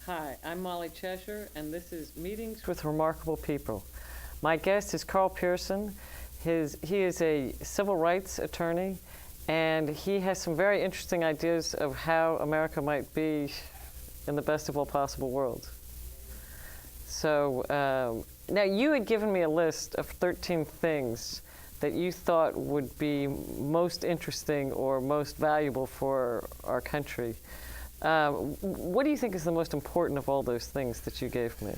Hi, I'm Molly Cheshire, and this is Meetings with Remarkable People. My guest is Carl Pearson. He is a civil rights attorney, and he has some very interesting ideas of how America might be in the best of all possible worlds. So now you had given me a list of 13 things that you thought would be most interesting or most valuable for our country. What do you think is the most important of all those things that you gave me?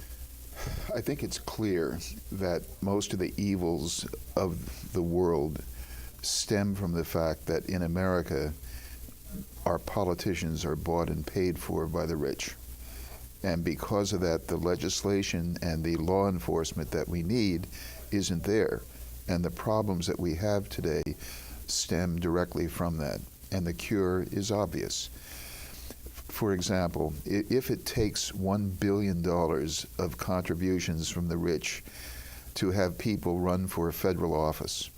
I think it's clear that most of the evils of the world stem from the fact that in America, our politicians are bought and paid for by the rich. And because of that, the legislation and the law enforcement that we need isn't there. And the problems that we have today stem directly from that. And the cure is obvious. For example, if it takes $1 billion of contributions from the rich to have people run for a federal office,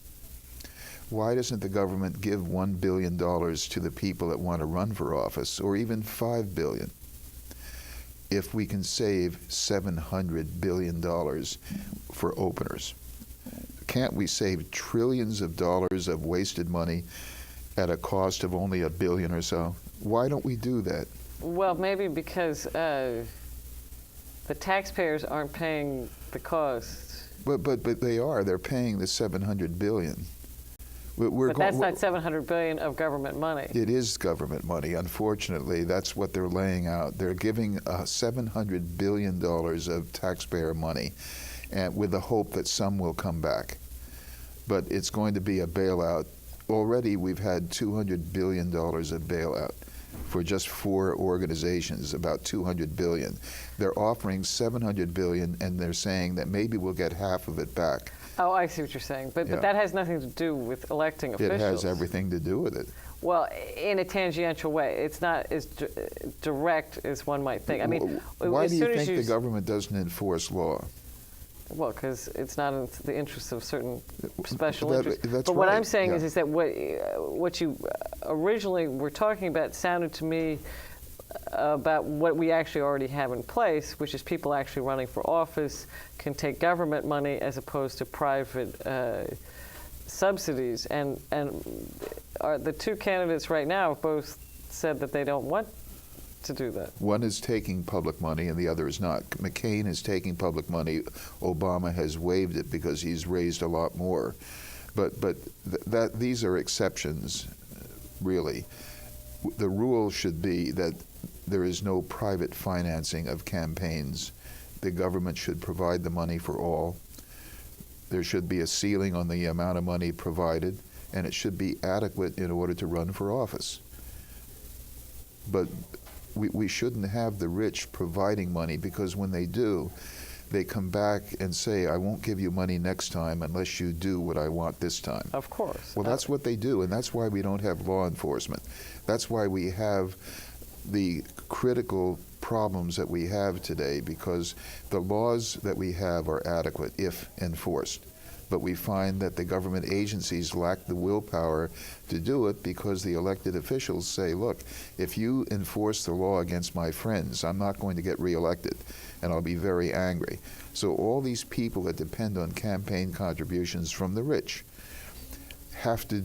why doesn't the government give $1 billion to the people that want to run for office, or even $5 billion? If we can save $700 billion for openers, can't we save trillions of dollars of wasted money at a cost of only $1 billion or so? Why don't we do that? Well, maybe because the taxpayers aren't paying the cost. But they are. They're paying the $700 billion. But that's not $700 billion of government money. It is government money. Unfortunately, that's what they're laying out. They're giving $700 billion of taxpayer money, and with the hope that some will come back. But it's going to be a bailout. Already, we've had $200 billion of bailout for just 4 organizations, about $200 billion. They're offering $700 billion, and they're saying that maybe we'll get half of it back. Oh, I see what you're saying. But that has nothing to do with electing officials. It has everything to do with it. Well, in a tangential way. It's not as direct as one might think. I mean, why do you think the government doesn't enforce law? Well, because it's not in the interest of certain special interests. That's but what right. I'm saying is that what you originally were talking about sounded to me about what we actually already have in place, which is people actually running for office can take government money as opposed to private subsidies. And the 2 candidates right now have both said that they don't want to do that. One is taking public money and the other is not. McCain is taking public money. Obama has waived it because he's raised a lot more. But these are exceptions, really. The rule should be that there is no private financing of campaigns. The government should provide the money for all. There should be a ceiling on the amount of money provided, and it should be adequate in order to run for office. But we shouldn't have the rich providing money, because when they do, they come back and say, I won't give you money next time unless you do what I want this time. Of course. Well, that's what they do, and that's why we don't have law enforcement. That's why we have the critical problems that we have today, because the laws that we have are adequate if enforced. But we find that the government agencies lack the willpower to do it, because the elected officials say, look, if you enforce the law against my friends, I'm not going to get reelected, and I'll be very angry. So all these people that depend on campaign contributions from the rich have to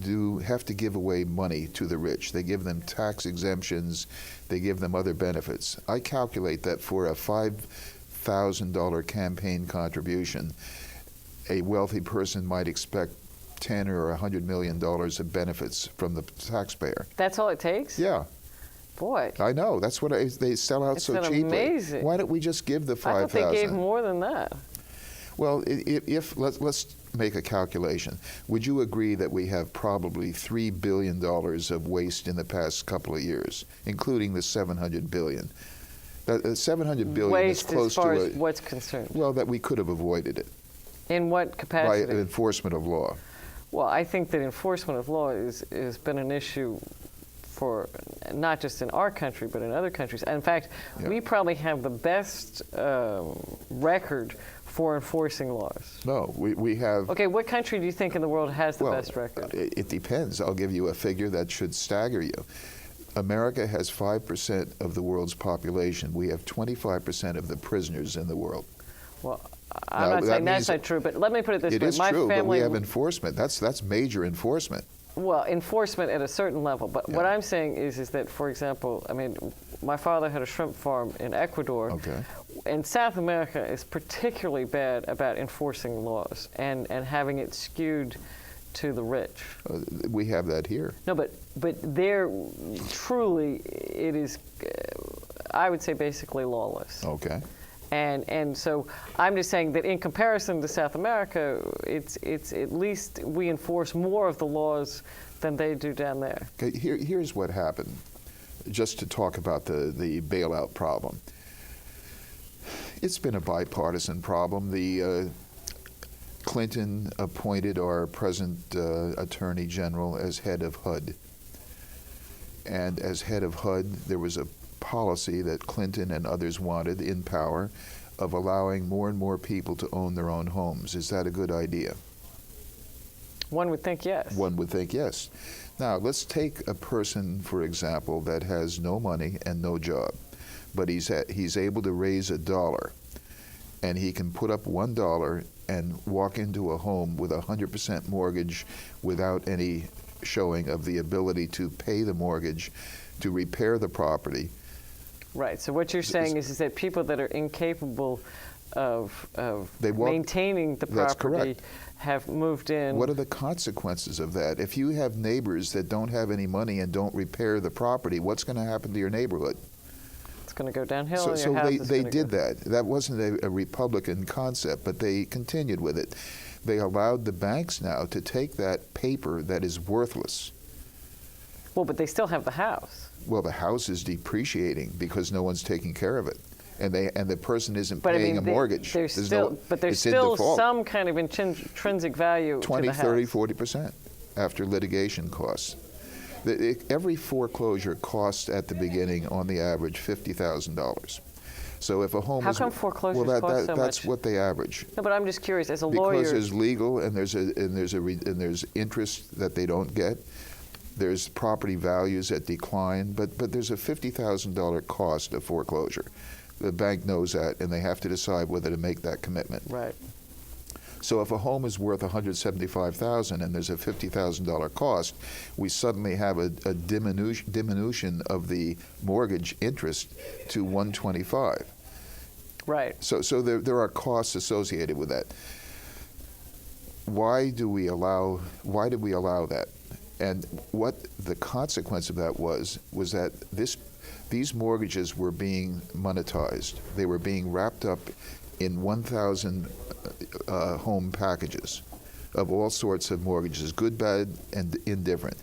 give away money to the rich. They give them tax exemptions, they give them other benefits. I calculate that for a $5,000 campaign contribution, a wealthy person might expect $10 or $100 million of benefits from the taxpayer. That's all it takes? Yeah. Boy. I know. That's what they sell out so cheaply. Amazing. Why don't we just give the $5,000? I thought they gave more than that. Well, let's make a calculation. Would you agree that we have probably $3 billion of waste in the past couple of years, including the $700 billion? That $700 billion waste is close as far to as what's concerned? Well, that we could have avoided it. In what capacity? By enforcement of law. Well, I think that enforcement of law has been an issue for not just in our country, but in other countries. And in fact, we probably have the best record for enforcing laws. No, we have... Okay, what country do you think in the world has the best record? It depends. I'll give you a figure that should stagger you. America has 5% of the world's population. We have 25% of the prisoners in the world. Well, I'm not saying that's not true, but let me put it this way. It is My true, but we family, have enforcement. That's major enforcement. well, enforcement at a certain level. But what I'm saying is that, for example, I mean, my father had a shrimp farm in Ecuador. Okay. And South America is particularly bad about enforcing laws and having it skewed to the rich. We have that here. No, but there, truly, it is, I would say, basically lawless. Okay. And so I'm just saying that in comparison to South America, it's at least we enforce more of the laws than they do down there. Okay, here's what happened, just to talk about the bailout problem. It's been a bipartisan problem. The Clinton appointed our present Attorney General as head of HUD. And as head of HUD, there was a policy that Clinton and others wanted in power of allowing more and more people to own their own homes. Is that a good idea? One would think yes. One would think yes. Now, let's take a person, for example, that has no money and no job, but he's able to raise $1, and he can put up $1 and walk into a home with a 100% mortgage without any showing of the ability to pay the mortgage, to repair the property. Right. So what you're saying is that people that are incapable of maintaining the That's property correct. have moved in. What are the consequences of that? If you have neighbors that don't have any money and don't repair the property, what's going to happen to your neighborhood? It's going to go downhill. So, and your house is they gonna did go. that. That wasn't a Republican concept, but they continued with it. They allowed the banks now to take that paper that is worthless. Well, but they still have the house. Well, the house is depreciating because no one's taking care of it, and the person isn't But paying I mean, a mortgage. There's There's still, no, but there's it's in still default. some kind of intrinsic value 20, to the 30, house. 40% after litigation costs. Every foreclosure costs at the beginning, on the average, $50,000. So if a home How is come foreclosures well, cost so that's much? what they average. No, but I'm just curious, as a Because lawyer. there's legal and there's interest that they don't get. There's property values that decline, but there's a $50,000 cost of foreclosure. The bank knows that, and they have to decide whether to make that commitment. Right. So if a home is worth $175,000 and there's a $50,000 cost, we suddenly have a diminution of the mortgage interest to $125,000. Right. So there are costs associated with that. Why did we allow that? And what the consequence of that was that these mortgages were being monetized. They were being wrapped up in 1,000 home packages of all sorts of mortgages, good, bad, and indifferent.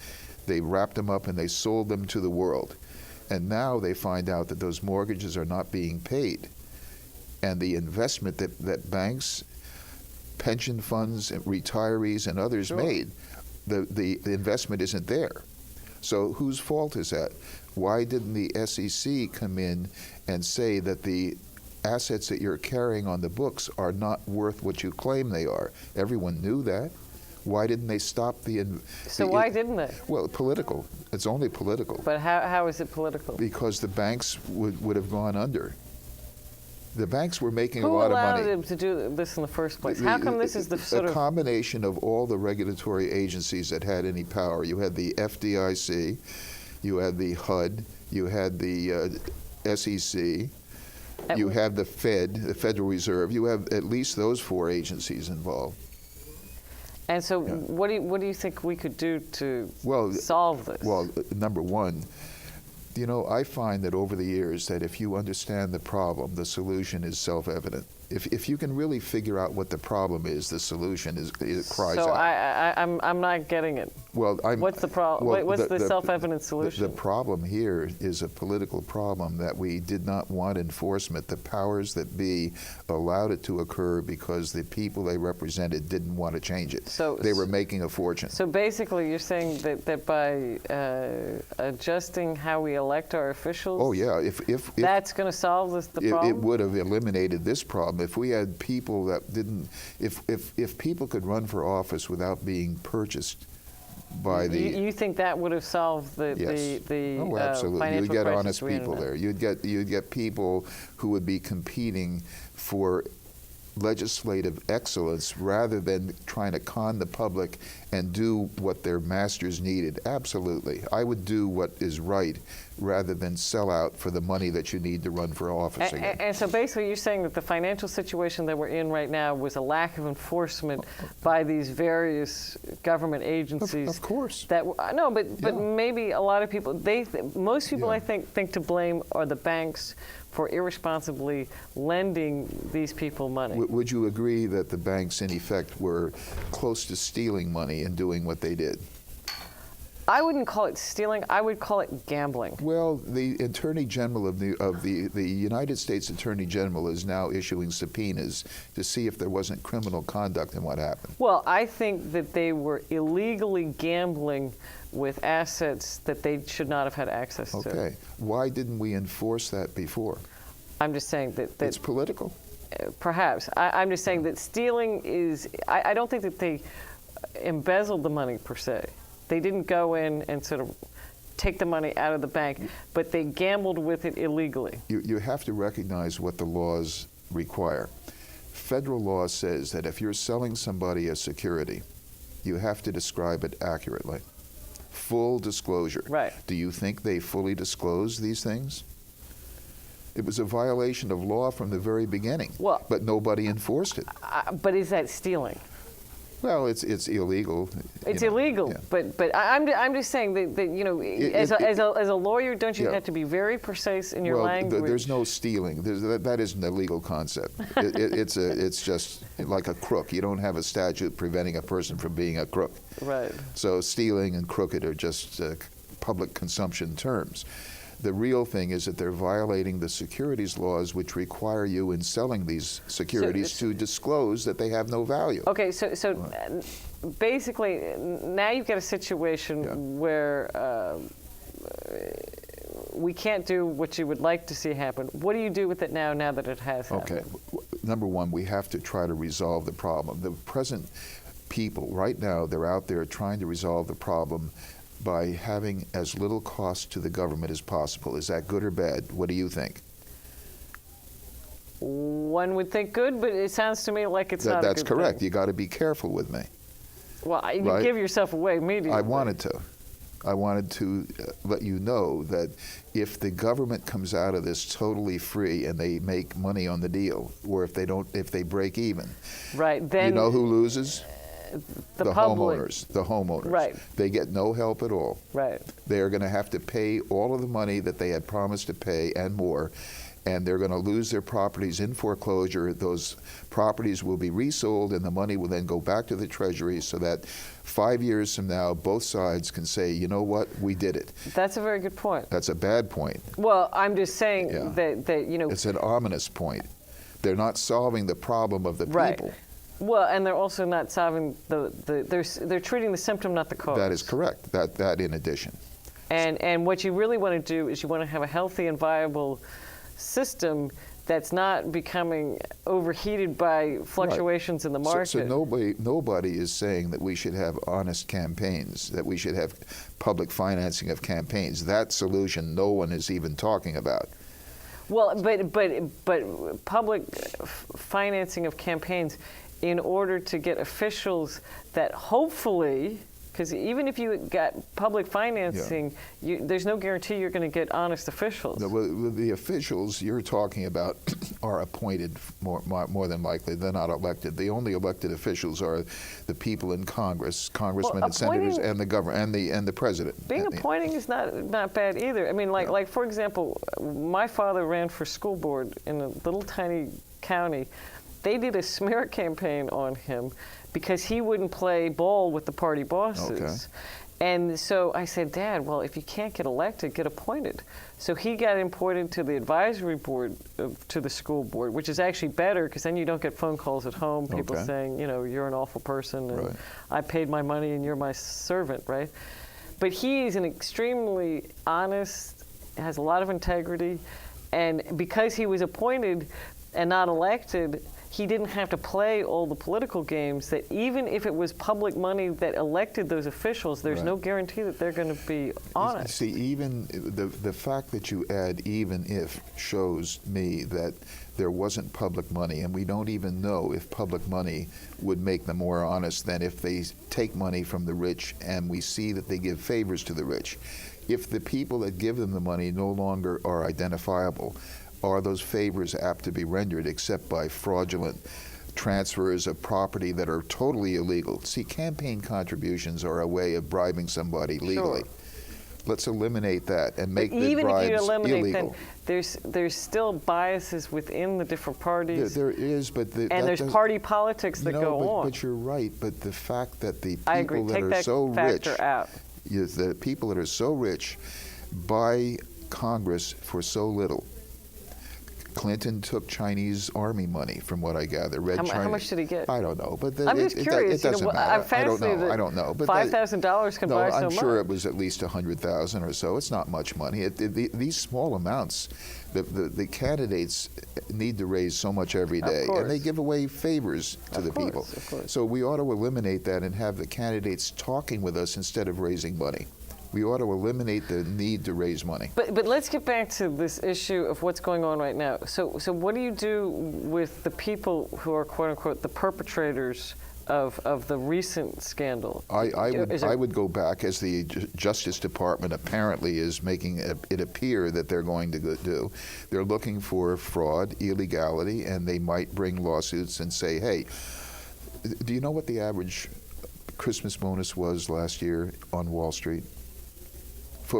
They wrapped them up and they sold them to the world. And now they find out that those mortgages are not being paid. And the investment that banks, pension funds, retirees, and others Sure. made, the investment isn't there. So whose fault is that? Why didn't the SEC come in and say that the assets that you're carrying on the books are not worth what you claim they are? Everyone knew that. Why didn't they stop So why didn't they? Well, political. It's only political. But how is it political? Because the banks would have gone under. The banks were making Who a lot of allowed money. them to do this in the first place? How come this is the sort a of... combination of all the regulatory agencies that had any power? You had the FDIC, you had the HUD, you had the SEC, you had the Fed, the Federal Reserve. You have at least those 4 agencies involved. And so what do you think we could do to solve this? Well, number one, I find that over the years that if you understand the problem, the solution is self-evident. If you can really figure out what the problem is, the solution cries out. So I'm not getting it. Well, what's the problem? What's the self-evident solution? The problem here is a political problem that we did not want enforcement. The powers that be allowed it to occur because the people they represented didn't want to change it. So they were making a fortune. So basically, you're saying that by adjusting how we elect our officials, oh yeah, if that's going to solve the problem. It would have eliminated this problem if we had people that didn't. If people could run for office without being purchased by the... You think that would have solved the Oh, absolutely. financial You'd get crisis honest we're in people now? there. You'd get people who would be competing for legislative excellence rather than trying to con the public and do what their masters needed. Absolutely. I would do what is right rather than sell out for the money that you need to run for office again. And so basically you're saying that the financial situation that we're in right now was a lack of enforcement by these various government agencies. Of course. But maybe a lot of people, most people I think to blame are the banks for irresponsibly lending these people money. Would you agree that the banks, in effect, were close to stealing money and doing what they did? I wouldn't call it stealing. I would call it gambling. Well, the Attorney General of the United States Attorney General is now issuing subpoenas to see if there wasn't criminal conduct in what happened. Well, I think that they were illegally gambling with assets that they should not have had access to. Okay. Why didn't we enforce that before? I'm just saying that It's political. Perhaps. I'm just saying that stealing is, I don't think that they embezzled the money per se. They didn't go in and sort of take the money out of the bank, but they gambled with it illegally. You have to recognize what the laws require. Federal law says that if you're selling somebody a security, you have to describe it accurately. Full disclosure. Right. Do you think they fully disclosed these things? It was a violation of law from the very beginning, but nobody enforced it. But is that stealing? Well, it's illegal. It's illegal, but I'm just saying that as a lawyer, don't you have to be very precise in your language? There's no stealing. That isn't a legal concept. It's just like a crook. You don't have a statute preventing a person from being a crook. Right. So stealing and crooked are just public consumption terms. The real thing is that they're violating the securities laws, which require you in selling these securities to disclose that they have no value. Okay, so basically, now you've got a situation where we can't do what you would like to see happen. What do you do with it now that it has happened? Okay, number one, we have to try to resolve the problem. The present people, right now, they're out there trying to resolve the problem by having as little cost to the government as possible. Is that good or bad? What do you think? One would think good, but it sounds to me like it's not a good That's correct. thing. You got to be careful with me. Well, you give yourself away immediately. I wanted to let you know that if the government comes out of this totally free and they make money on the deal, or if they break even, right, then you know who loses? The homeowners. The homeowners. Right. They get no help at all. Right. They are going to have to pay all of the money that they had promised to pay and more, and they're going to lose their properties in foreclosure. Those properties will be resold, and the money will then go back to the Treasury so that 5 years from now, both sides can say, you know what, we did it. That's a very good point. That's a bad point. Well, I'm just saying that It's an ominous point. They're not solving the problem of the people. Well, and they're also not solving they're treating the symptom, not the cause. That is correct. That in addition. And what you really want to do is you want to have a healthy and viable system that's not becoming overheated by fluctuations in the market. So nobody is saying that we should have honest campaigns, that we should have public financing of campaigns. That solution no one is even talking about. Well, but public financing of campaigns in order to get officials that hopefully, because even if you got public financing, there's no guarantee you're going to get honest officials. No, well, the officials you're talking about are appointed more than likely. They're not elected. The only elected officials are the people in Congress, congressmen and senators, and the government, and the president. Being appointing is not bad either. I mean, like for example, my father ran for school board in a little tiny county. They did a smear campaign on him because he wouldn't play ball with the party bosses. Okay. And so I said, Dad, well, if you can't get elected, get appointed. So he got appointed to the advisory board to the school board, which is actually better because then you don't get phone calls at home, people saying, you're an awful person and I paid my money and you're my servant, right? But he's an extremely honest, has a lot of integrity, and because he was appointed and not elected, he didn't have to play all the political games, that even if it was public money that elected those officials, there's no guarantee that they're going to be honest. See, even the fact that you add "even if" shows me that there wasn't public money, and we don't even know if public money would make them more honest than if they take money from the rich and we see that they give favors to the rich. If the people that give them the money no longer are identifiable, are those favors apt to be rendered except by fraudulent transfers of property that are totally illegal? See, campaign contributions are a way of bribing somebody legally. Sure. Let's eliminate that and make the bribes even if you eliminate illegal. Then there's still biases within the different parties. There is, but and there's party politics that go on. But you're right. But the fact that the I agree. people that Take are that so factor rich, out. the people that are so rich, buy Congress for so little. Clinton took Chinese army money, from what I gather. How much did he get? I don't know, but I'm just curious. It doesn't matter. I don't know. But $5,000 can buy so much. I'm sure it was at least $100,000 or so. It's not much money. These small amounts, the candidates need to raise so much every day, and they give away favors to the people. Of course. So we ought to eliminate that and have the candidates talking with us instead of raising money. We ought to eliminate the need to raise money. But let's get back to this issue of what's going on right now. So what do you do with the people who are, quote unquote, the perpetrators of the recent scandal? I would go back, as the Justice Department apparently is making it appear that they're going to do. They're looking for fraud, illegality, and they might bring lawsuits and say, hey, do you know what the average Christmas bonus was last year on Wall Street?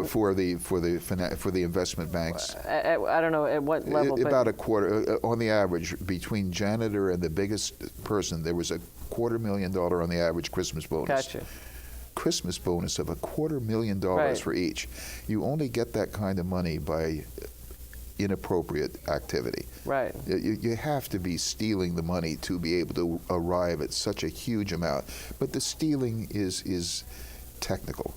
For the investment banks, I don't know at what level. About a quarter on the average. Between janitor and the biggest person, there was a $250,000 on the average Christmas bonus. Gotcha. Christmas bonus of $250,000 for each. You only get that kind of money by inappropriate activity. Right. You have to be stealing the money to be able to arrive at such a huge amount. But the stealing is technical.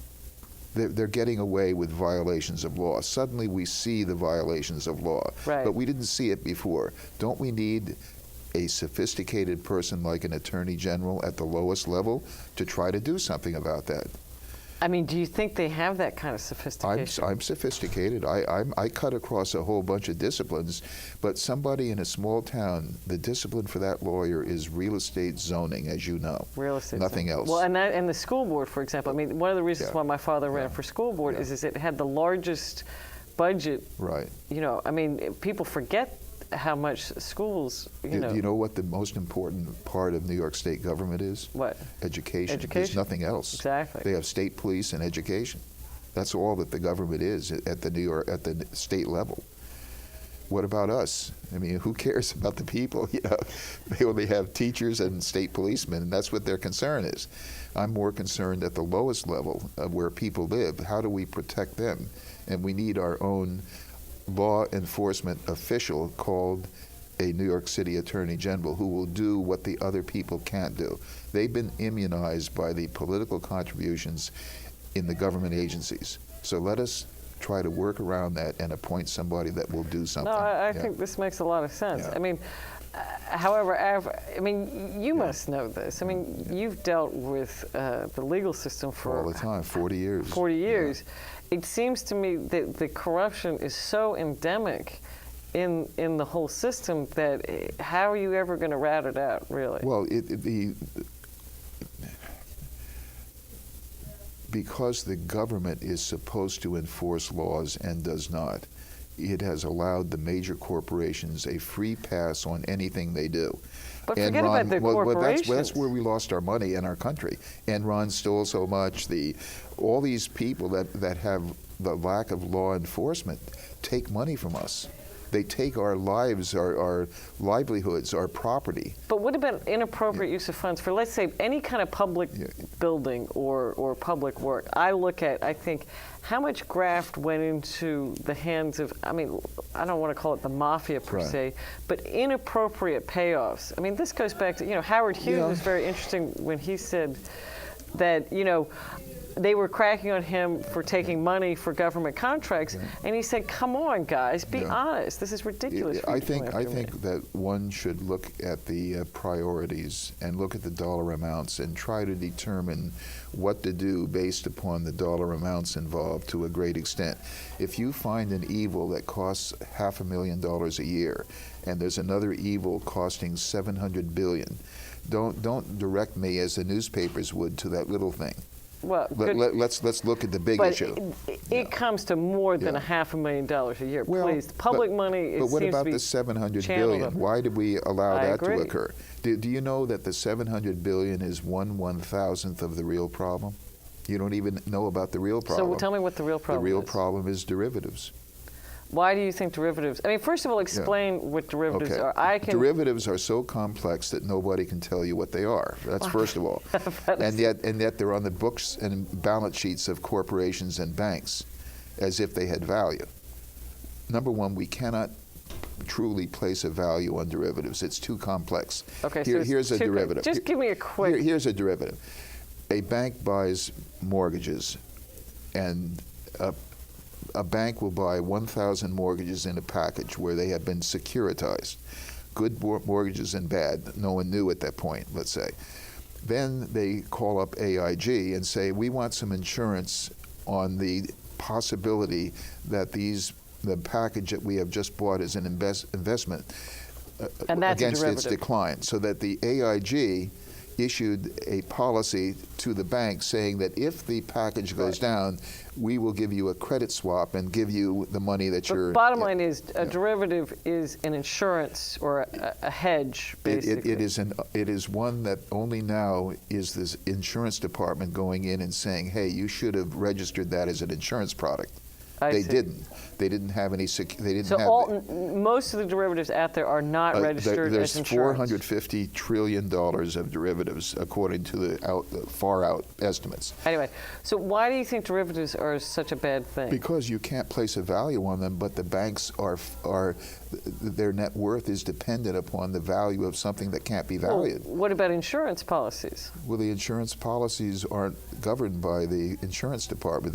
They're getting away with violations of law. Suddenly we see the violations of law, but we didn't see it before. Don't we need a sophisticated person like an attorney general at the lowest level to try to do something about that? I mean, do you think they have that kind of sophistication? I'm sophisticated. I cut across a whole bunch of disciplines, but somebody in a small town, the discipline for that lawyer is real estate zoning, as you know. Real estate Nothing zoning. else. Well, and the school board, for example. I mean, one of the reasons why my father ran for school board is it had the largest budget. Right. You know, I mean, people forget how much schools, you know. Do you know what the most important part of New York State government is? What? Education. There's nothing else. Exactly. They have state police and education. That's all that the government is at the state level. What about us? I mean, who cares about the people? You know, they only have teachers and state policemen, and that's what their concern is. I'm more concerned at the lowest level of where people live. How do we protect them? And we need our own law enforcement official called a New York City Attorney General who will do what the other people can't do. They've been immunized by the political contributions in the government agencies. So let us try to work around that and appoint somebody that will do something. No, I think this makes a lot of sense. I mean, however, I mean, you must know this. I mean, you've dealt with the legal system for all the time, 40 years. 40 years. It seems to me that the corruption is so endemic in the whole system that how are you ever going to rat it out, really? Well, because the government is supposed to enforce laws and does not, it has allowed the major corporations a free pass on anything they do. But forget about the corporations. That's where we lost our money in our country. Enron stole so much. All these people that have the lack of law enforcement take money from us. They take our lives, our livelihoods, our property. But what about inappropriate use of funds for, let's say, any kind of public building or public work? I think, how much graft went into the hands of, I mean, I don't want to call it the mafia per se, but inappropriate payoffs. I mean, this goes back to, Howard Hughes was very interesting when he said that, they were cracking on him for taking money for government contracts, and he said, "Come on, guys, be honest. This is ridiculous." I think that one should look at the priorities and look at the dollar amounts and try to determine what to do based upon the dollar amounts involved to a great extent. If you find an evil that costs $500,000 a year, and there's another evil costing $700 billion, don't direct me as the newspapers would to that little thing. Well, let's look at the big issue. It comes to more than $500,000 a year. Well, please, public money. But what about the $700 billion? Why did we allow that to occur? Do you know that the $700 billion is 1/1000th of the real problem? You don't even know about the real problem. So tell me what the real problem is. The real problem is derivatives. Why do you think derivatives? I mean, first of all, explain what derivatives are. Derivatives are so complex that nobody can tell you what they are. That's first of all. and yet they're on the books and balance sheets of corporations and banks as if they had value. Number one, we cannot truly place a value on derivatives. It's too complex. Okay, here's a derivative. Just give me a quick. Here's a derivative. A bank buys mortgages, and a bank will buy 1,000 mortgages in a package where they have been securitized. Good mortgages and bad. No one knew at that point, let's say. Then they call up AIG and say, we want some insurance on the possibility that the package that we have just bought is an investment against its decline. So that the AIG issued a policy to the bank saying that if the package goes down, we will give you a credit swap and give you the money that you're... Bottom line is a derivative is an insurance or a hedge, basically. It is one that only now is this insurance department going in and saying, hey, you should have registered that as an insurance product. They didn't. They didn't have any. Most of the derivatives out there are not registered as insurance. There's $450 trillion of derivatives, according to the far out estimates. Anyway, so why do you think derivatives are such a bad thing? Because you can't place a value on them, but the banks their net worth is dependent upon the value of something that can't be valued. Well, what about insurance policies? Well, the insurance policies aren't governed by the insurance department.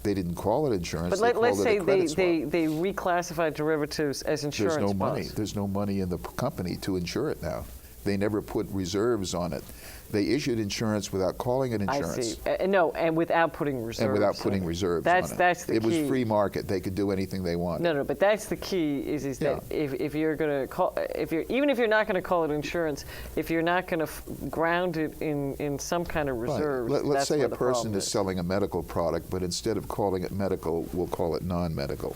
They didn't call it insurance. But let's say they reclassified derivatives as insurance. There's no money. There's no money in the company to insure it now. They never put reserves on it. They issued insurance without calling it insurance. I see. No, and without putting reserves. And without putting reserves on it. That's the key. It was free market. They could do anything they wanted. No, but that's the key. Is that if you're going to call, even if you're not going to call it insurance, if you're not going to ground it in some kind of reserve. Right. Let's say a person is selling a medical product, but instead of calling it medical, we'll call it non-medical.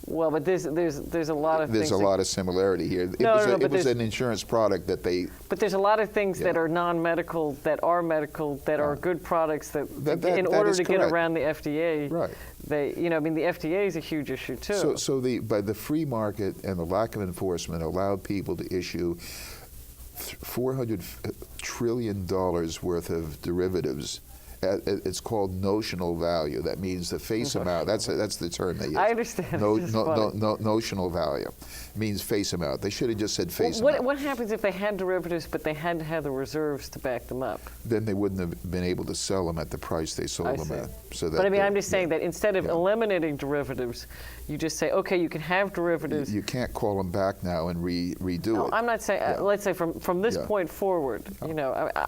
Well, but there's a lot of things. There's a lot of similarity here. It was an insurance product that they. But there's a lot of things that are non-medical, that are medical, that are good products that in order to get around the FDA. Right. The FDA is a huge issue too. So by the free market and the lack of enforcement allowed people to issue $400 trillion worth of derivatives. It's called notional value. That means the face amount. That's the term they use. I understand. Notional value means face amount. They should have just said face amount. What happens if they had derivatives, but they had to have the reserves to back them up? Then they wouldn't have been able to sell them at the price they sold them at. But I mean, I'm just saying that instead of eliminating derivatives, you just say, okay, you can have derivatives. You can't call them back now and redo it. I'm not saying. Let's say from this point forward,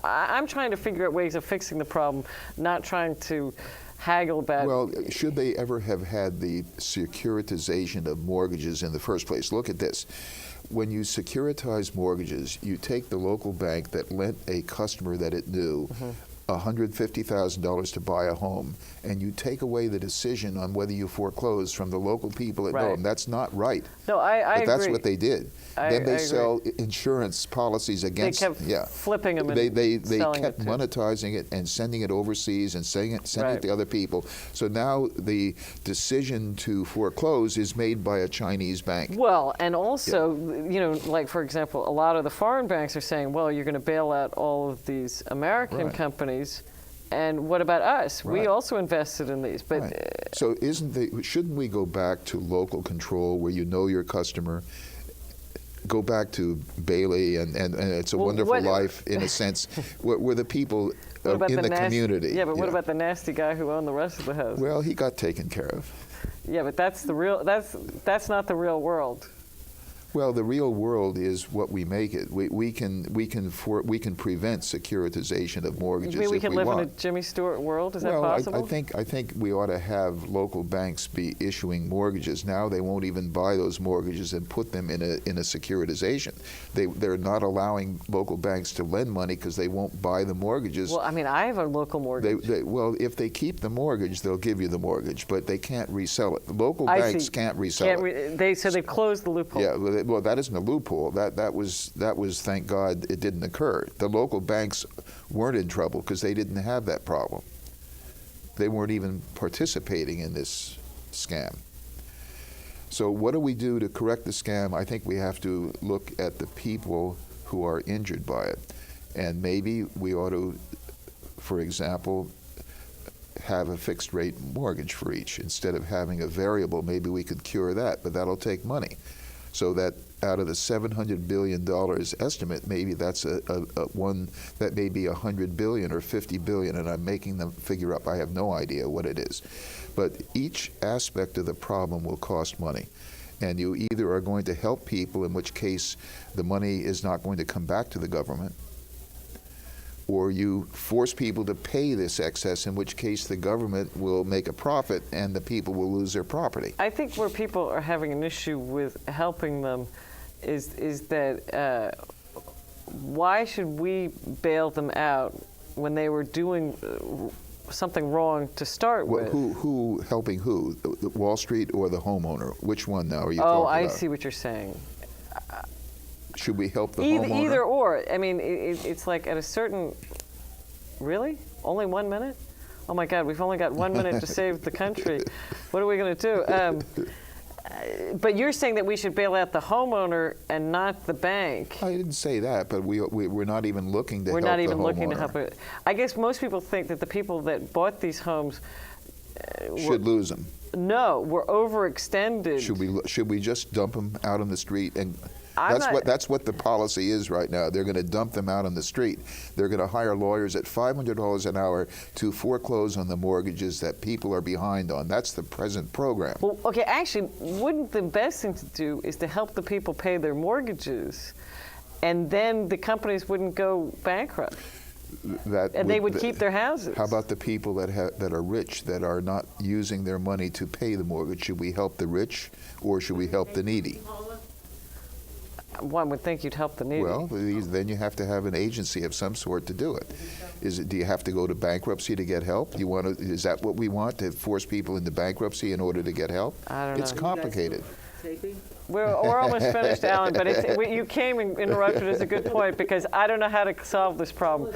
I'm trying to figure out ways of fixing the problem, not trying to haggle about. Well, should they ever have had the securitization of mortgages in the first place? Look at this. When you securitize mortgages, you take the local bank that lent a customer that it knew $150,000 to buy a home, and you take away the decision on whether you foreclose from the local people that know them. That's not right. No, I agree. But that's what they did. Then they sell insurance policies against. They kept flipping them. They kept monetizing it and sending it overseas and sending it to other people. So now the decision to foreclose is made by a Chinese bank. Well, and also, like for example, a lot of the foreign banks are saying, well, you're going to bail out all of these American companies. And what about us? We also invested in these. But so shouldn't we go back to local control where you know your customer? Go back to Bailey and It's a Wonderful Life, in a sense, where the people What about in the nasty, community. Yeah, but what about the nasty guy who owned the rest of the house? Well, he got taken care of. Yeah, but that's the real. That's not the real world. Well, the real world is what we make it. We can prevent securitization of mortgages You mean we if can we live want. in a Jimmy Stewart world? Is that Well, possible? I think we ought to have local banks be issuing mortgages. Now they won't even buy those mortgages and put them in a securitization. They're not allowing local banks to lend money because they won't buy the mortgages. Well, I mean, I have a local mortgage. Well, if they keep the mortgage, they'll give you the mortgage, but they can't resell it. Local I banks see. can't resell it. So they've closed the loophole. Yeah, well, that isn't a loophole. That was thank God it didn't occur. The local banks weren't in trouble because they didn't have that problem. They weren't even participating in this scam. So what do we do to correct the scam? I think we have to look at the people who are injured by it. And maybe we ought to, for example, have a fixed rate mortgage for each. Instead of having a variable, maybe we could cure that, but that'll take money. So that out of the $700 billion estimate, maybe that's a one that may be $100 billion or $50 billion, and I'm making them figure up. I have no idea what it is. But each aspect of the problem will cost money. And you either are going to help people, in which case the money is not going to come back to the government, or you force people to pay this excess, in which case the government will make a profit and the people will lose their property. I think where people are having an issue with helping them is that why should we bail them out when they were doing something wrong to start with? Who helping who? The Wall Street or the homeowner? Which one now are you talking about? Oh, I see what you're saying. Should we help the homeowner? Either or. I mean, it's like at a certain... Really? Only 1 minute? Oh my God, we've only got 1 minute to save the country. What are we going to do? But you're saying that we should bail out the homeowner and not the bank. I didn't say that, but we're not even looking to help the homeowner. We're not even looking to help it. I guess most people think that the people that bought these homes... should lose them. No, we're overextended. Should we just dump them out on the street? And I'm that's what the policy is right now. They're going to dump them out on the street. They're going to hire lawyers at $500 an hour to foreclose on the mortgages that people are behind on. That's the present program. Well, okay, actually, wouldn't the best thing to do is to help the people pay their mortgages, and then the companies wouldn't go bankrupt? They would keep their houses. How about the people that are rich, that are not using their money to pay the mortgage? Should we help the rich, or should we help the needy? One would think you'd help the needy. Well, then you have to have an agency of some sort to do it. Do you have to go to bankruptcy to get help? Is that what we want, to force people into bankruptcy in order to get help? I don't know. It's complicated. We're almost finished, Alan, but you came and interrupted is a good point, because I don't know how to solve this problem.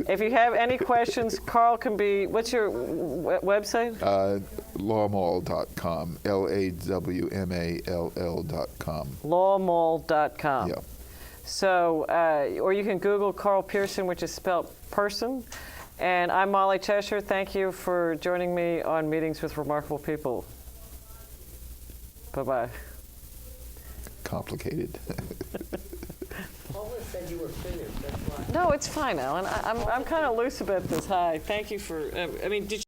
If you have any questions, Carl can be, what's your website? Lawmall.com, LAWMALL.com. Lawmall.com. Yeah. So, or you can Google Carl Pearson, which is spelled person. And I'm Molly Cheshire. Thank you for joining me on Meetings with Remarkable People. Bye-bye. Complicated. Paula said you were finished. That's why. No, it's fine, Alan. I'm kind of loose about this. Hi. Thank you for. Did you